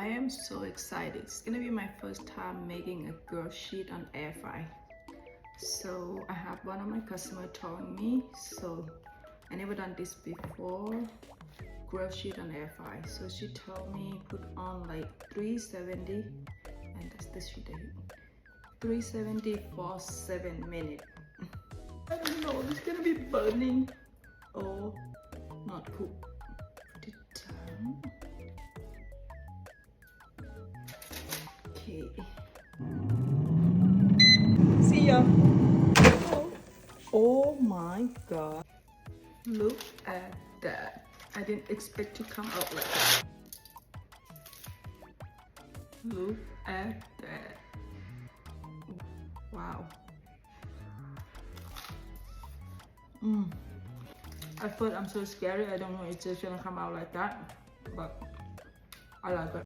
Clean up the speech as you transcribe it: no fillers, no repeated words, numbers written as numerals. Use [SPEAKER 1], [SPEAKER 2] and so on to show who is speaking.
[SPEAKER 1] I am so excited. It's gonna be my first time making a grilled cheese on air fry. So I have one of my customers telling me, so I never done this before, grilled cheese on air fry. So she told me put on like 370, and that's the sheet I hit. 370 for 7 minutes. I don't know, it's gonna be burning or not cool. Put it down. Okay. See ya. Oh my god. Look at that. I didn't expect to come out like that. Look at that. Wow. At first I'm so scared. I don't know it's just gonna come out like that, but I like it.